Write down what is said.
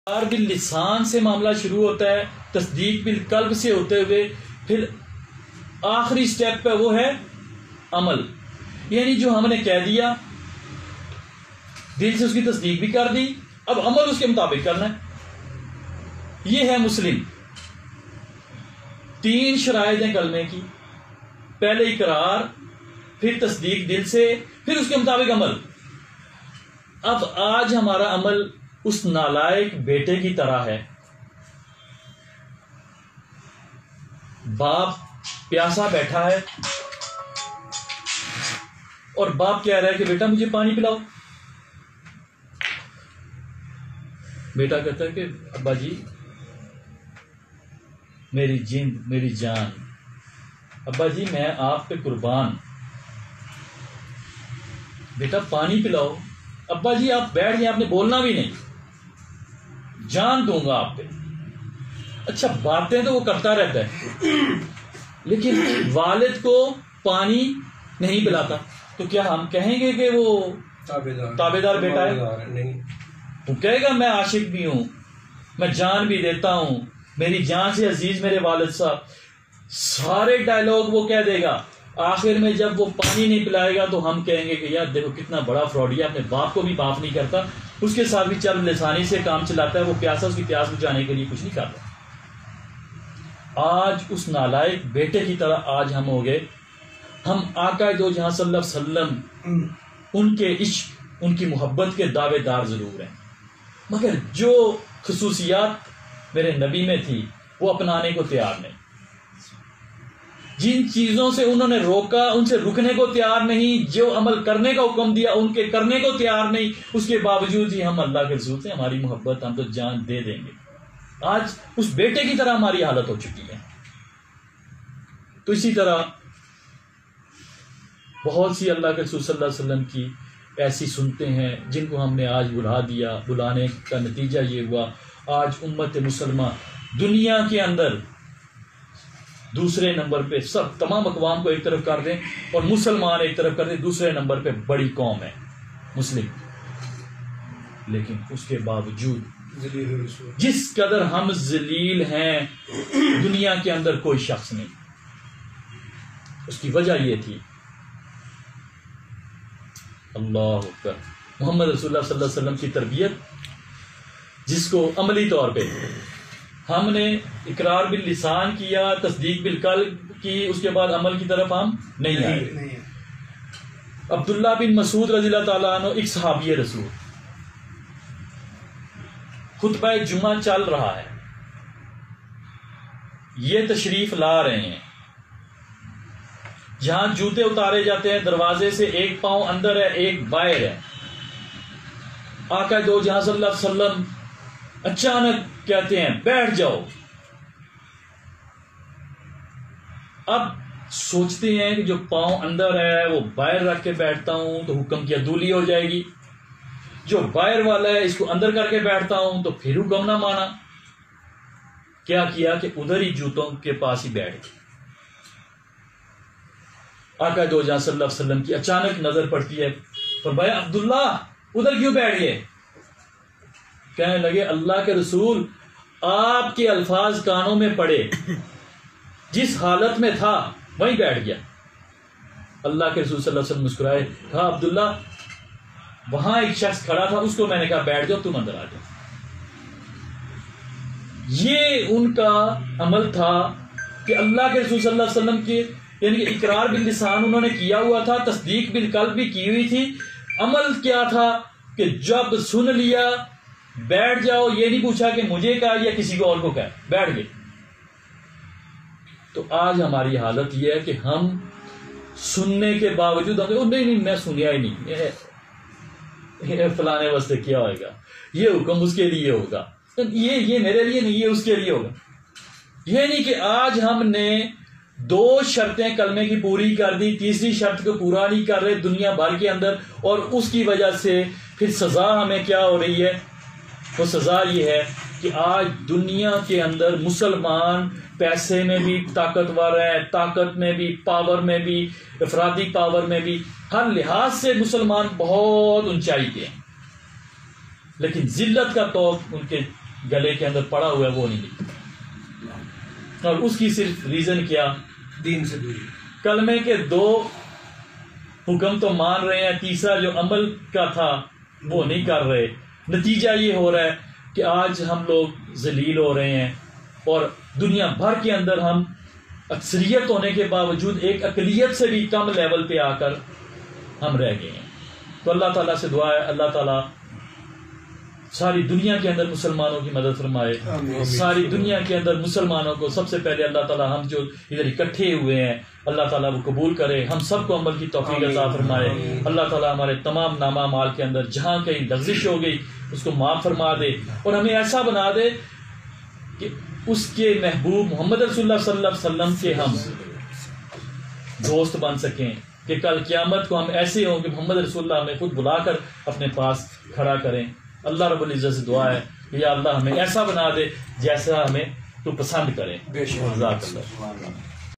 باللسان سے معاملہ شروع ہوتا ہے، تصدیق بالقلب سے ہوتے ہوئے پھر آخری سٹیپ پہ وہ ہے عمل، یعنی جو ہم نے کہہ دیا دل سے اس کی تصدیق بھی کر دی، اب عمل اس کے مطابق کرنا ہے۔ یہ ہے مسلم۔ 3 شرائط ہیں کلمے کی، پہلے اقرار، پھر تصدیق دل سے، پھر اس کے مطابق عمل۔ اب آج ہمارا عمل اس نالائق بیٹے کی طرح ہے، باپ پیاسا بیٹھا ہے اور باپ کہہ رہا ہے کہ بیٹا مجھے پانی پلاؤ۔ بیٹا کہتا ہے کہ ابا جی میری جند میری جان، ابا جی میں آپ پہ قربان، بیٹا پانی پلاؤ۔ ابا جی آپ بیٹھ گئے، آپ نے بولنا بھی نہیں، جان دوں گا آپ پہ۔ اچھا باتیں تو وہ کرتا رہتا ہے لیکن والد کو پانی نہیں پلاتا، تو کیا ہم کہیں گے کہ وہ تابعدار بیٹا ہے؟ نہیں، وہ کہے گا میں عاشق بھی ہوں، میں جان بھی دیتا ہوں، میری جان سے عزیز میرے والد صاحب، سارے ڈائلاگ وہ کہہ دے گا۔ آخر میں جب وہ پانی نہیں پلائے گا تو ہم کہیں گے کہ یار دیکھو کتنا بڑا فراڈی ہے، اپنے باپ کو بھی معاف نہیں کرتا، اس کے ساتھ بھی چل لسانی سے کام چلاتا ہے، وہ پیاسا اس کی پیاس بجھانے کے لیے کچھ نہیں کرتا۔ آج اس نالائق بیٹے کی طرح آج ہم ہو گئے۔ ہم آقا دو جہاں صلی اللہ علیہ وسلم ان کے عشق ان کی محبت کے دعوے دار ضرور ہیں، مگر جو خصوصیات میرے نبی میں تھی وہ اپنانے کو تیار نہیں۔ جن چیزوں سے انہوں نے روکا ان سے رکنے کو تیار نہیں، جو عمل کرنے کا حکم دیا ان کے کرنے کو تیار نہیں، اس کے باوجود ہی ہم اللہ کے رسول سے ہماری محبت ہم تو جان دے دیں گے۔ آج اس بیٹے کی طرح ہماری حالت ہو چکی ہے۔ تو اسی طرح بہت سی اللہ کے رسول صلی اللہ علیہ وسلم کی ایسی سنتے ہیں جن کو ہم نے آج بلا دیا۔ بلانے کا نتیجہ یہ ہوا آج امت مسلمہ دنیا کے اندر دوسرے نمبر پہ، سب تمام اقوام کو ایک طرف کر دیں اور مسلمان ایک طرف کر دیں، دوسرے نمبر پہ بڑی قوم ہے مسلم۔ لیکن اس کے باوجود جس قدر ہم ذلیل ہیں دنیا کے اندر کوئی شخص نہیں۔ اس کی وجہ یہ تھی اللہ اکبر محمد رسول اللہ صلی اللہ علیہ وسلم کی تربیت، جس کو عملی طور پہ ہم نے اقرار باللسان کیا، تصدیق بالقلب کی، اس کے بعد عمل کی طرف ہم نہیں آئے۔ عبداللہ بن مسعود رضی اللہ تعالیٰ عنہ ایک صحابی رسول، خطبہ جمعہ چل رہا ہے، یہ تشریف لا رہے ہیں، جہاں جوتے اتارے جاتے ہیں دروازے سے ایک پاؤں اندر ہے ایک باہر ہے۔ آقا دو جہاں صلی اللہ علیہ وسلم اچانک کہتے ہیں بیٹھ جاؤ۔ اب سوچتے ہیں کہ جو پاؤں اندر ہے وہ باہر رکھ کے بیٹھتا ہوں تو حکم کی عدولی ہو جائے گی، جو باہر والا ہے اس کو اندر کر کے بیٹھتا ہوں تو پھر حکم نہ مانا۔ کیا کیا کہ ادھر ہی جوتوں کے پاس ہی بیٹھ گئے۔ آقا دو جہاں صلی اللہ علیہ وسلم کی اچانک نظر پڑتی ہے، فرمایا عبداللہ ادھر کیوں بیٹھ گئے؟ کہنے لگے اللہ کے رسول آپ کے الفاظ کانوں میں پڑے، جس حالت میں تھا وہیں بیٹھ گیا۔ اللہ کے رسول صلی اللہ علیہ وسلم مسکرائے، کہا عبداللہ وہاں ایک شخص کھڑا تھا اس کو میں نے کہا بیٹھ جاؤ، تم اندر آ جاؤ۔ یہ ان کا عمل تھا کہ اللہ کے رسول صلی اللہ علیہ وسلم کے یعنی کہ اقرار باللسان انہوں نے کیا ہوا تھا، تصدیق بالقلب بھی کی ہوئی تھی۔ عمل کیا تھا کہ جب سن لیا بیٹھ جاؤ، یہ نہیں پوچھا کہ مجھے کہا یا کسی کو اور کو کہا، بیٹھ گئے۔ تو آج ہماری حالت یہ ہے کہ ہم سننے کے باوجود نہیں میں سنیا ہی نہیں، یہ فلانے واسطے کیا ہوئے گا، یہ حکم اس کے لیے ہوگا، یہ میرے لیے نہیں، یہ اس کے لیے ہوگا۔ یہ نہیں کہ آج ہم نے 2 شرطیں کلمے کی پوری کر دی، تیسری شرط کو پورا نہیں کر رہے دنیا بھر کے اندر، اور اس کی وجہ سے پھر سزا ہمیں کیا ہو رہی ہے؟ وہ سزا یہ ہے کہ آج دنیا کے اندر مسلمان پیسے میں بھی طاقتور ہے، طاقت میں بھی، پاور میں بھی، افرادی پاور میں بھی، ہر لحاظ سے مسلمان بہت اونچائی پہ ہیں، لیکن ذلت کا توق ان کے گلے کے اندر پڑا ہوا ہے وہ نہیں نکلتا. اور اس کی صرف ریزن کیا؟ دین سے دوری. کلمے کے 2 حکم تو مان رہے ہیں, تیسرا جو عمل کا تھا وہ نہیں کر رہے. نتیجہ یہ ہو رہا ہے کہ آج ہم لوگ ذلیل ہو رہے ہیں, اور دنیا بھر کے اندر ہم اکثریت ہونے کے باوجود ایک اقلیت سے بھی کم لیول پہ آ کر ہم رہ گئے ہیں. تو اللہ تعالیٰ سے دعا ہے اللہ تعالیٰ ساری دنیا کے اندر مسلمانوں کی مدد فرمائے. ساری دنیا کے اندر مسلمانوں کو سب سے پہلے اللہ تعالیٰ ہم جو ادھر اکٹھے ہوئے ہیں اللہ تعالیٰ وہ قبول کرے, ہم سب کو عمل کی توفیق عطا فرمائے. اللہ تعالیٰ ہمارے تمام نامہ اعمال کے اندر جہاں کہیں لغزش ہو گئی اس کو معاف فرما دے, اور ہمیں ایسا بنا دے کہ اس کے محبوب محمد رسول اللہ صلی اللہ علیہ وسلم کے ہم دوست بن سکیں, کہ کل قیامت کو ہم ایسے ہوں کہ محمد رسول اللہ ہمیں خود بلا کر اپنے پاس کھڑا کریں. اللہ رب العزت سے دعا ہے کہ یا اللہ ہمیں ایسا بنا دے جیسا ہمیں تو پسند کرے. بے شک. جزاک اللہ.